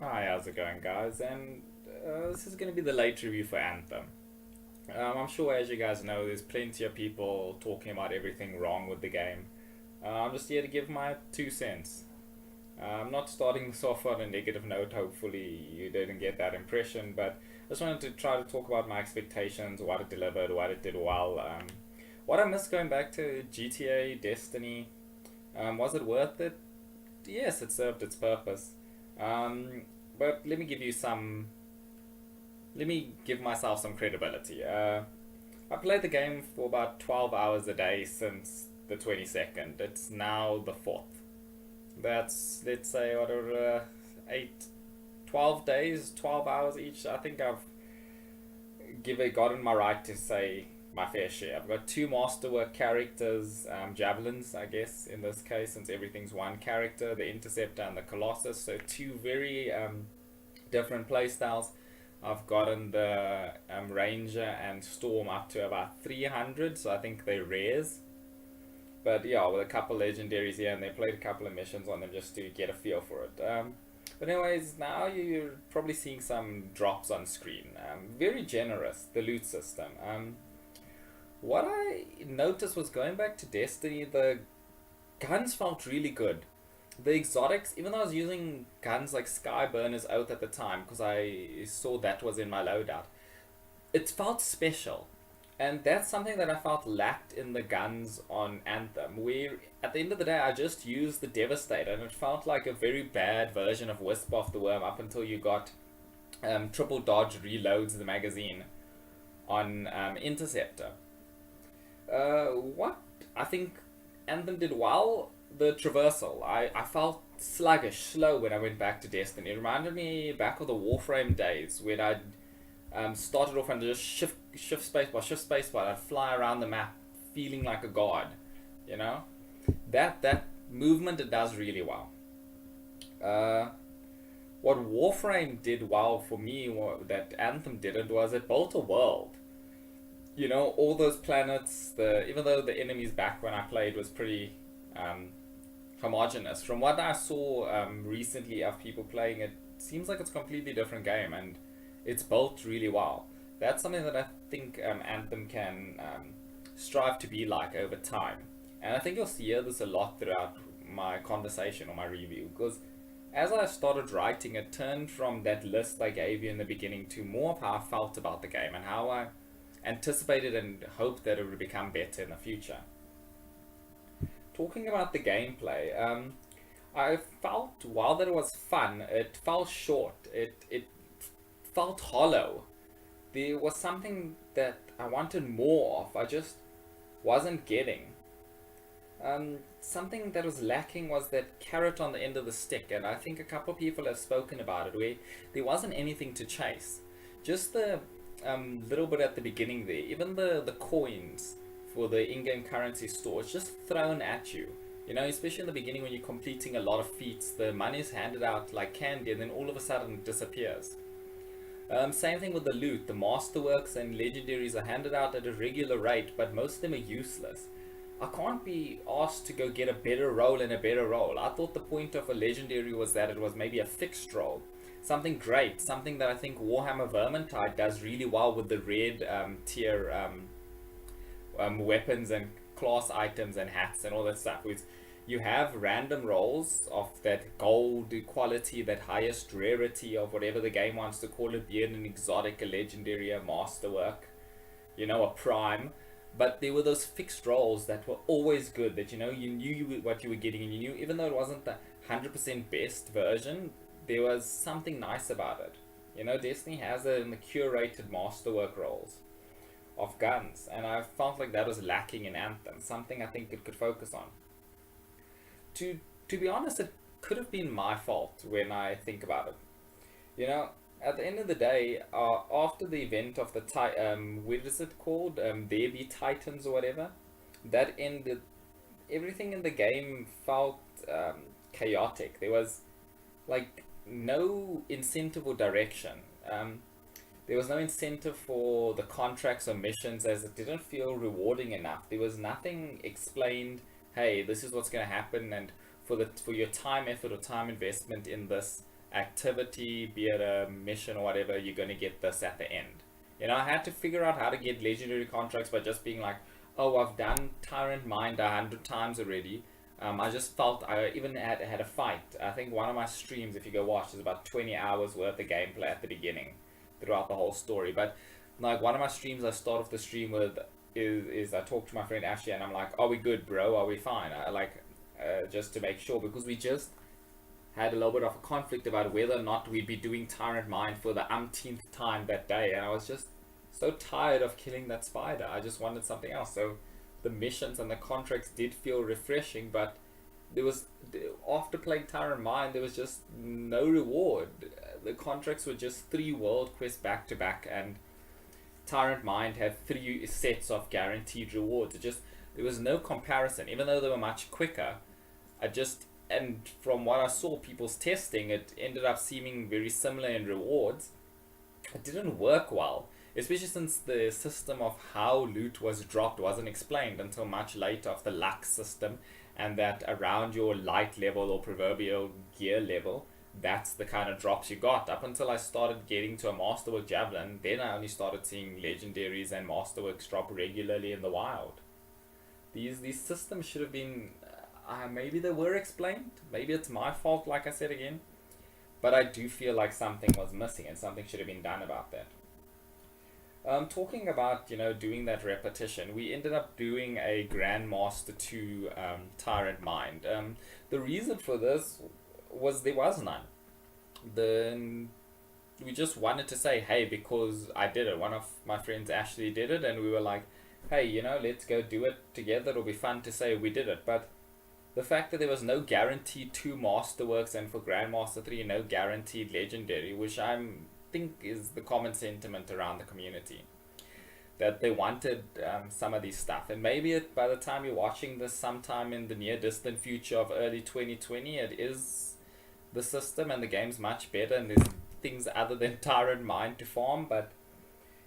Hi, how's it going, guys? And this is going to be the late review for Anthem. I'm sure, as you guys know, there's plenty of people talking about everything wrong with the game. I'm just here to give my 2 cents. I'm not starting this off on a negative note, hopefully, you didn't get that impression, but I just wanted to try to talk about my expectations, what it delivered, what it did well. What I missed going back to GTA, Destiny. Was it worth it? Yes, it served its purpose. Um, but let me give myself some credibility. I played the game for about 12 hours a day since the 22nd. It's now the 4th. That's, let's say, 8, 12 days, 12 hours each. I think I've gotten my right to say my fair share. I've got two masterwork characters, javelins, I guess, in this case, since everything's one character, the Interceptor and the Colossus. So two very different playstyles. I've gotten the Ranger and Storm up to about 300, so I think they're rares. But yeah, with a couple legendaries here, and they played a couple of missions on them just to get a feel for it. But anyways, now you're probably seeing some drops on screen. Very generous, the loot system. What I noticed was going back to Destiny, the guns felt really good. The exotics, even though I was using guns like Skyburner's Oath at the time, because I saw that was in my loadout, it felt special. And that's something that I felt lacked in the guns on Anthem, where at the end of the day I just used the Devastator, and it felt like a very bad version of Wisp off the Worm up until you got triple dodge reloads the magazine on Interceptor. What I think Anthem did well, the traversal. I felt sluggish, slow when I went back to Destiny. It reminded me back of the Warframe days when I started off and just shift space bar. I'd fly around the map feeling like a god. You know, that movement it does really well. Uh, what Warframe did well for me, that Anthem didn't, was it built a world. You know, all those planets. The even though the enemies back when I played was pretty um, homogenous. From what I saw recently of people playing it, seems like it's a completely different game, and it's built really well. That's something that I think Anthem can strive to be like over time, and I think you'll see this a lot throughout my conversation or my review, because as I started writing, it turned from that list I gave you in the beginning to more of how I felt about the game and how I anticipated and hoped that it would become better in the future. Talking about the gameplay, I felt while that it was fun, it fell short. It felt hollow. There was something that I wanted more of. I just wasn't getting. Something that was lacking was that carrot on the end of the stick, and I think a couple of people have spoken about it, where there wasn't anything to chase. Just the little bit at the beginning there, even the coins for the in-game currency store, it's just thrown at you. You know, especially in the beginning when you're completing a lot of feats, the money is handed out like candy, and then all of a sudden it disappears. Same thing with the loot. The masterworks and legendaries are handed out at a regular rate, but most of them are useless. I can't be asked to go get a better roll and a better roll. I thought the point of a legendary was that it was maybe a fixed roll. Something great, something that I think Warhammer Vermintide does really well with the red tier weapons and class items and hats and all that stuff. With you have random rolls of that gold quality, that highest rarity of whatever the game wants to call it, be it an exotic, a legendary, a masterwork, you know, a prime. But there were those fixed rolls that were always good, that you knew what you were getting, and you knew even though it wasn't the 100% best version, there was something nice about it. You know, Destiny has it in the curated masterwork rolls of guns, and I felt like that was lacking in Anthem, something I think it could focus on. To be honest, it could have been my fault when I think about it. You know, at the end of the day, after the event of the what is it called? There Be Titans or whatever. That ended. Everything in the game felt chaotic. There was like no incentive or direction. There was no incentive for the contracts or missions, as it didn't feel rewarding enough. There was nothing explained. Hey, this is what's going to happen, and for your time, effort, or time investment in this, activity, be it a mission or whatever, you're going to get this at the end. I had to figure out how to get legendary contracts by just being like, oh, I've done Tyrant Mind 100 times already. I just felt I even had a fight. I think one of my streams, if you go watch, is about 20 hours worth of gameplay at the beginning throughout the whole story. But like one of my streams I start off the stream with is I talk to my friend Ashley and I'm like, are we good, bro? Are we fine? Just to make sure, because we just had a little bit of a conflict about whether or not we'd be doing Tyrant Mind for the umpteenth time that day, and I was just so tired of killing that spider. I just wanted something else. So the missions and the contracts did feel refreshing, but after playing Tyrant Mind, there was just no reward. The contracts were just 3 world quests back to back, and Tyrant Mind had 3 sets of guaranteed rewards. There was no comparison, even though they were much quicker. And from what I saw, people's testing, it ended up seeming very similar in rewards. It didn't work well, especially since the system of how loot was dropped wasn't explained until much later, of the luck system, and that around your light level or proverbial gear level, that's the kind of drops you got. Up until I started getting to a Masterwork Javelin, then I only started seeing legendaries and Masterworks drop regularly in the wild. These systems should have been... maybe they were explained. Maybe it's my fault, like I said again. But I do feel like something was missing and something should have been done about that. Talking about, doing that repetition, we ended up doing a Grandmaster 2 Tyrant Mind. The reason for this was there was none. We just wanted to say, hey, because I did it. One of my friends actually did it, and we were like, hey, let's go do it together. It'll be fun to say we did it. But the fact that there was no guaranteed 2 Masterworks, and for Grandmaster 3 no guaranteed Legendary, which I think is the common sentiment around the community, that they wanted some of these stuff. And maybe by the time you're watching this, sometime in the near distant future of early 2020, it is the system and the game's much better and there's things other than Tyrant Mind to farm. But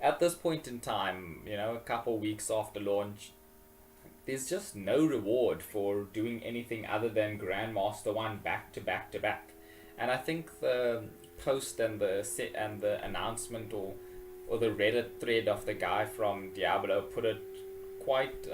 at this point in time, a couple weeks after launch, there's just no reward for doing anything other than Grandmaster 1 back to back to back. And I think the post and the announcement or the Reddit thread of the guy from Diablo put it quite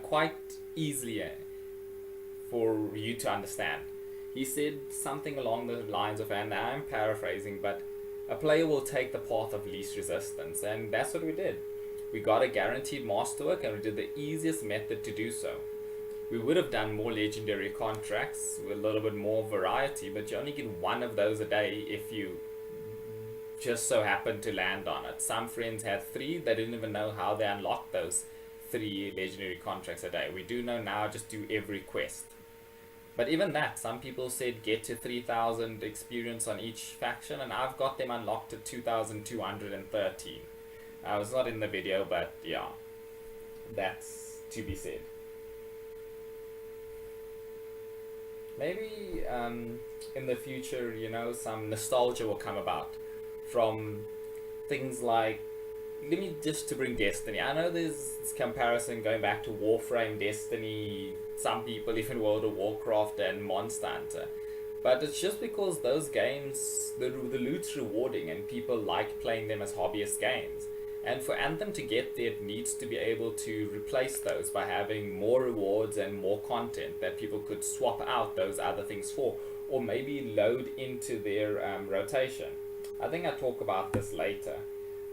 quite easily for you to understand. He said something along the lines of, and I'm paraphrasing, but a player will take the path of least resistance, and that's what we did. We got a guaranteed Masterwork and we did the easiest method to do so. We would have done more legendary contracts with a little bit more variety, but you only get 1 of those a day if you just so happen to land on it. Some friends had 3, they didn't even know how they unlocked those 3 legendary contracts a day. We do know now, just do every quest. But even that, some people said get to 3,000 experience on each faction, and I've got them unlocked to 2,213. I was not in the video, but yeah, that's to be said. Maybe in the future, some nostalgia will come about from things like, just to bring Destiny. I know there's this comparison going back to Warframe, Destiny, some people even World of Warcraft and Monster Hunter. But it's just because those games, the loot's rewarding and people like playing them as hobbyist games. And for Anthem to get there, it needs to be able to replace those by having more rewards and more content that people could swap out those other things for, or maybe load into their rotation. I think I'll talk about this later.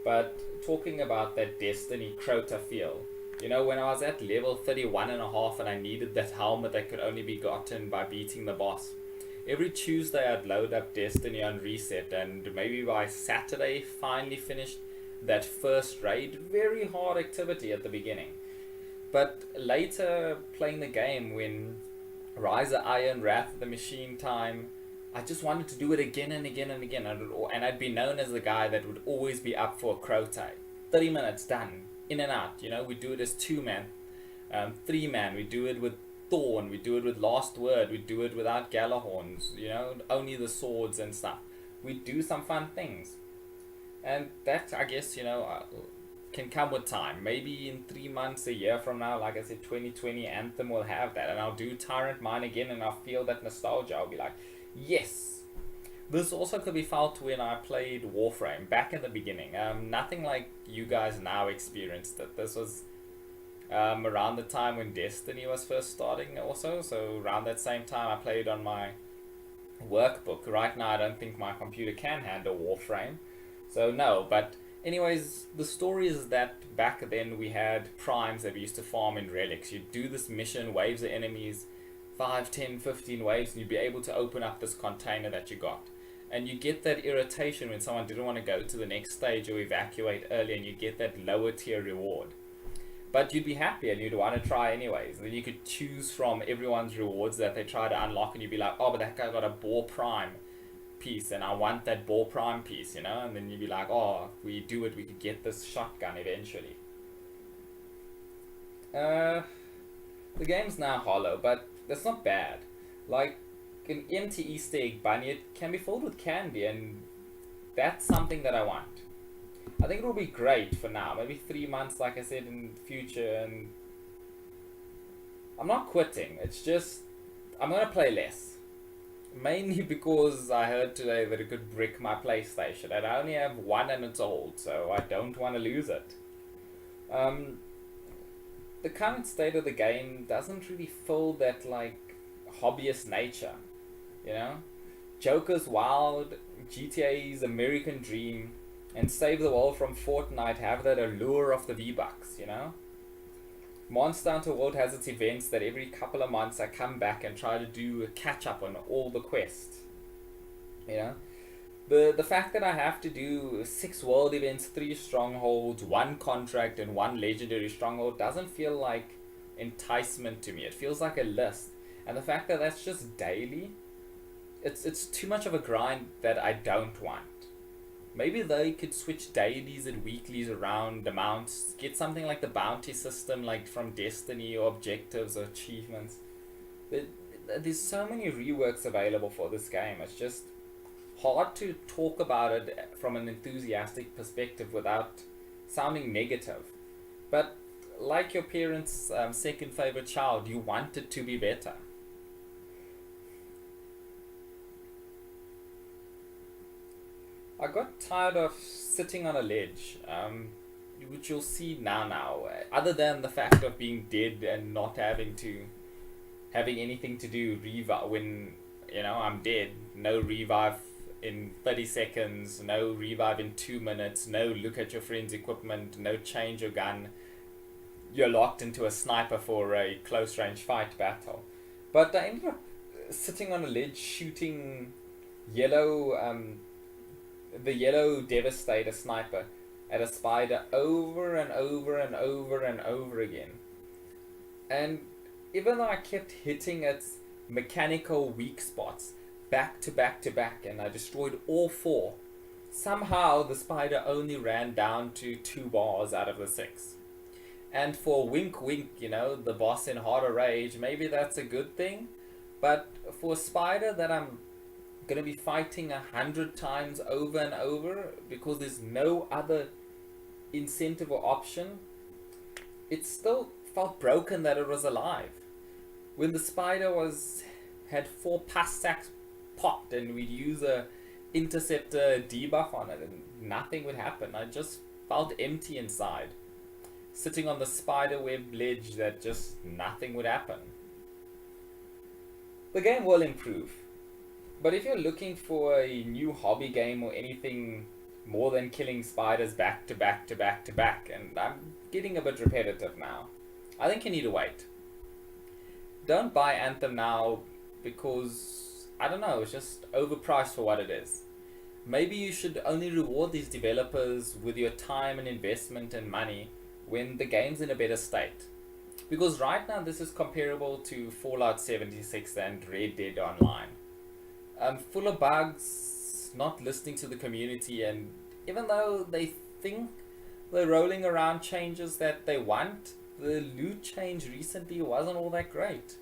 But talking about that Destiny Crota feel, when I was at level 31.5 and I needed that helmet that could only be gotten by beating the boss, every Tuesday I'd load up Destiny on reset, and maybe by Saturday finally finished that first raid. Very hard activity at the beginning, but later playing the game, when Rise of Iron, Wrath of the Machine time, I just wanted to do it again and again and again, and I'd be known as the guy that would always be up for a Crota. 30 minutes done, in and out. We do it as 2-man, 3-man, we do it with Thorn, we do it with Last Word, we do it without Galahorns, only the swords and stuff. We do some fun things. And that, I guess, can come with time. Maybe in 3 months, a year from now, like I said, 2020, Anthem will have that. And I'll do Tyrant Mine again and I'll feel that nostalgia. I'll be like, yes, This also could be felt when I played Warframe back in the beginning. Nothing like you guys now experienced it. This was around the time when Destiny was first starting also. So around that same time I played on my workbook. Right now I don't think my computer can handle Warframe. So no, but anyways, the story is that back then we had primes that we used to farm in relics. You'd do this mission, waves of enemies, 5, 10, 15 waves, and you'd be able to open up this container that you got. And you get that irritation when someone didn't want to go to the next stage or evacuate early, and you get that lower tier reward. But you'd be happy and you'd want to try anyways. And then you could choose from everyone's rewards that they try to unlock, and you'd be like, oh, but that guy got a Boar Prime piece and I want that Boar Prime piece, you know? And then you'd be like, oh, if we do it, we could get this shotgun eventually. The game's now hollow, but that's not bad. Like, an empty Easter egg bunny, it can be filled with candy, and that's something that I want. I think it'll be great for now. Maybe 3 months, like I said, in the future, and I'm not quitting. It's just I'm gonna play less. Mainly because I heard today that it could brick my PlayStation, and I only have one and it's old, so I don't want to lose it. The current state of the game doesn't really fill that like hobbyist nature, you know? Joker's Wild, GTA's American Dream, and Save the World from Fortnite have that allure of the V-Bucks, you know? Monster Hunter World has its events that every couple of months I come back and try to do a catch up on all the quests, you know? The fact that I have to do 6 world events, 3 strongholds, 1 contract, and 1 legendary stronghold doesn't feel like enticement to me. It feels like a list. And the fact that that's just daily, it's too much of a grind that I don't want. Maybe they could switch dailies and weeklies around amounts, get something like the bounty system like from Destiny, or objectives or achievements. There's so many reworks available for this game. It's just hard to talk about it from an enthusiastic perspective without sounding negative. But like your parents' second favorite child, you want it to be better. I got tired of sitting on a ledge, which you'll see now. Other than the fact of being dead and not having anything to do when I'm dead. No revive in 30 seconds, no revive in 2 minutes, no look at your friend's equipment, no change your gun. You're locked into a sniper for a close range fight battle. But I ended up sitting on a ledge shooting the yellow Devastator sniper at a spider over and over and over and over again. And even though I kept hitting its mechanical weak spots back to back to back, and I destroyed all 4, somehow the spider only ran down to 2 bars out of the 6. And for wink wink, the boss in Harder Rage, maybe that's a good thing. But for a spider that I'm gonna be fighting 100 times over and over because there's no other incentive or option, it still felt broken that it was alive. When the spider had 4 pus sacs popped and we'd use a interceptor debuff on it and nothing would happen, I just felt empty inside, sitting on the spider web ledge that just nothing would happen. The game will improve. But if you're looking for a new hobby game or anything more than killing spiders back to back to back to back, and I'm getting a bit repetitive now, I think you need to wait. Don't buy Anthem now because, I don't know, it's just overpriced for what it is. Maybe you should only reward these developers with your time and investment and money when the game's in a better state. Because right now this is comparable to Fallout 76 and Red Dead Online. Full of bugs, not listening to the community, and even though they think they're rolling around changes that they want, the loot change recently wasn't all that great.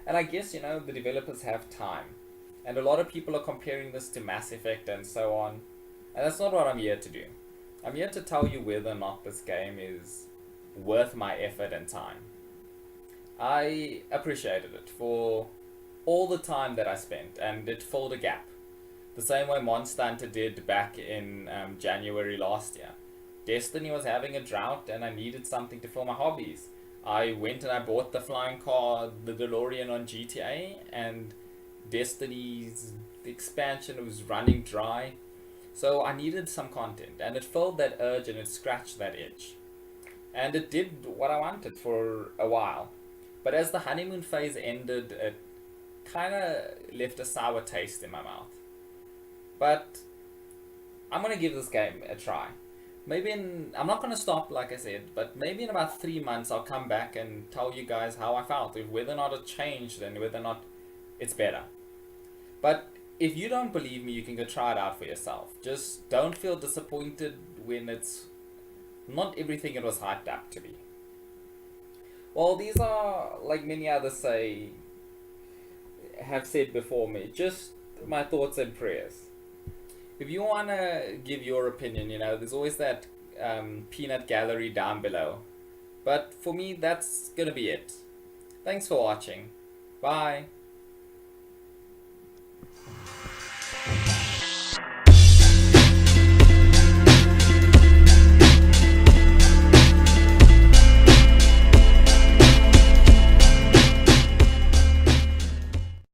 And I guess, the developers have time. And a lot of people are comparing this to Mass Effect and so on. And that's not what I'm here to do. I'm here to tell you whether or not this game is worth my effort and time. I appreciated it for all the time that I spent, and it filled a gap. The same way Monster Hunter did back in January last year. Destiny was having a drought and I needed something to fill my hobbies. I went and I bought the flying car, the DeLorean on GTA, and Destiny's expansion was running dry. So I needed some content, and it filled that urge and it scratched that itch. And it did what I wanted for a while. But as the honeymoon phase ended, it kind of left a sour taste in my mouth. But I'm going to give this game a try. I'm not going to stop, like I said, but maybe in about 3 months I'll come back and tell you guys how I felt, whether or not it changed and whether or not it's better. But if you don't believe me, you can go try it out for yourself. Just don't feel disappointed when it's not everything it was hyped up to be. Well, these are, like many others have said before me, just my thoughts and prayers. If you want to give your opinion, there's always that peanut gallery down below. But for me, that's going to be it. Thanks for watching. Bye.